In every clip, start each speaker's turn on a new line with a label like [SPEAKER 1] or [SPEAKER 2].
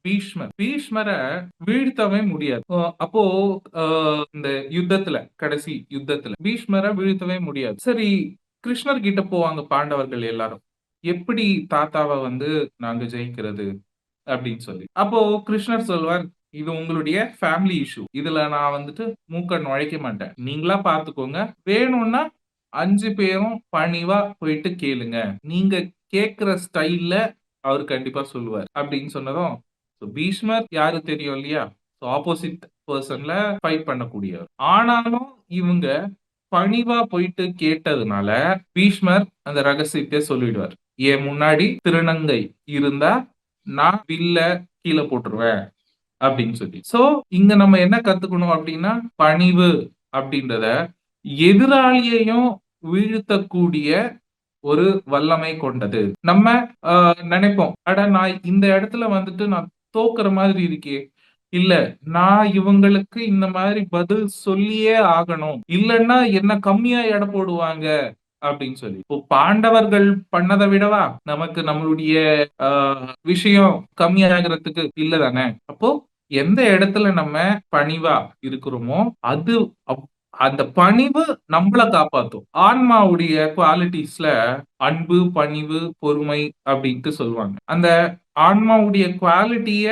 [SPEAKER 1] பீஷ்மர வீழ்த்தவே முடியாது. அப்போ அ இந்த யுத்தத்துல, கடைசி யுத்தத்துல பீஷ்மர வீழ்த்தவே முடியாது. சரி, கிருஷ்ணர் கிட்ட போவாங்க பாண்டவர்கள் எல்லாரும். எப்படி தாத்தாவ நாங்க ஜெயிக்கிறது? அப்படின்னு சொல்லி. அப்போ கிருஷ்ணர் சொல்வார், "இது உங்களுடைய ஃபேமிலி இஷ்யூ. இதுல நான் மூக்க நுழைக்க மாட்டேன். நீங்களா பார்த்துக்கோங்க. வேணும்னா 5 பேரும் பணிவா போயிட்டு கேளுங்க. நீங்க கேட்கிற ஸ்டைல்ல அவரு கண்டிப்பா சொல்லுவார்." அப்படின்னு சொன்னதும், பீஷ்மர் யாரு தெரியும் இல்லையா? ஆப்போசிட் பெர்சன்ல ஃபைட் பண்ணக்கூடியவர். ஆனாலும் இவங்க பணிவா போயிட்டு கேட்டதுனால, பீஷ்மர் அந்த ரகசியத்த சொல்லிடுவார். என் முன்னாடி திருநங்கை இருந்தா, நான் வில்ல கீழ போட்டுருவேன் அப்படின்னு சொல்லி. சோ, இங்க நம்ம என்ன கத்துக்கணும் அப்படின்னா, பணிவு அப்படின்றத எதிராளியையும் வீழ்த்தக்கூடிய ஒரு வல்லமை கொண்டது. நம்ம அ நெனைப்போம். அட நான் இந்த இடத்துல நான் தோக்குற மாதிரி இருக்கே. இல்ல, நான் இவங்களுக்கு இந்த மாதிரி பதில் சொல்லியே ஆகணும். இல்லன்னா என்ன கம்மியா எடை போடுவாங்க அப்படின்னு சொல்லி. இப்போ பாண்டவர்கள் பண்ணத விடவா நமக்கு நம்மளுடைய அ விஷயம் கம்மியாகறதுக்கு இல்ல தானே. அப்போ எந்த இடத்துல நம்ம பணிவா இருக்கிறோமோ, அது அந்த பணிவு நம்மள காப்பாத்தும். ஆன்மாவுடைய குவாலிட்டீஸ்ல அன்பு, பணிவு, பொறுமை அப்படின்ட்டு சொல்லுவாங்க. அந்த ஆன்மாவுடைய குவாலிட்டிய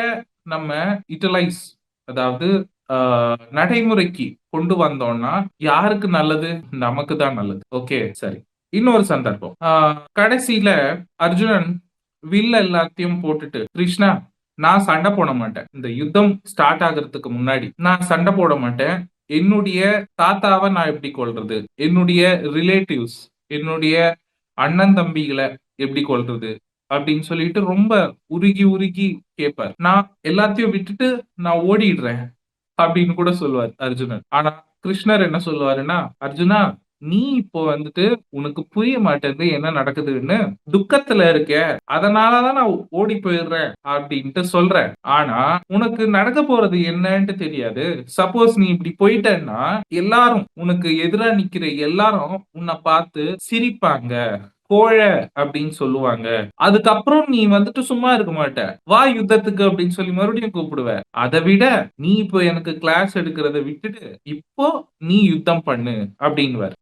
[SPEAKER 1] நம்ம யுட்டிலைஸ், அதாவது அ நடைமுறைக்கு கொண்டு வந்தோம்னா, யாருக்கு நல்லது? நமக்கு தான் நல்லது. ஓகே, சரி. இன்னொரு சந்தர்ப்பம். கடைசியில அர்ஜுனன் வில் எல்லாத்தையும் போட்டுட்டு, "கிருஷ்ணா, நான் சண்டை போட மாட்டேன். இந்த யுத்தம் ஸ்டார்ட் ஆகுறதுக்கு முன்னாடி நான் சண்டை போட மாட்டேன். என்னுடைய தாத்தாவ நான் எப்படி கொல்றது? என்னுடைய ரிலேட்டிவ்ஸ், என்னுடைய அண்ணன் தம்பிகள எப்படி கொல்றது?" அப்படின்னு சொல்லிட்டு ரொம்ப உருகி உருகி கேட்பார். நான் எல்லாத்தையும் விட்டுட்டு நான் ஓடிடுறேன் அப்படின்னு கூட சொல்லுவார் அர்ஜுனன். ஆனா கிருஷ்ணர் என்ன சொல்லுவாருன்னா, "அர்ஜுனா, நீ இப்போ உனக்கு புரிய மாட்டேங்குது என்ன நடக்குதுன்னு. துக்கத்துல இருக்க. அதனால தான் நான் ஓடி போயிடுறேன் அப்படின்ட்டு சொல்றேன். ஆனா உனக்கு நடக்க போறது என்னன்ட்டு தெரியாது. சப்போஸ் நீ இப்படி போயிட்டன்னா, எல்லாரும் உனக்கு எதிரா நிக்கிற எல்லாரும் உன்னை பார்த்து சிரிப்பாங்க. கோழை அப்படின்னு சொல்லுவாங்க. அதுக்கப்புறம் நீ சும்மா இருக்க மாட்ட. வா யுத்தத்துக்கு அப்படின்னு சொல்லி மறுபடியும் கூப்பிடுவ. அத விட நீ இப்போ எனக்கு கிளாஸ் எடுக்கிறத விட்டுட்டு, இப்போ நீ யுத்தம் பண்ணு" அப்படின்னுவார்.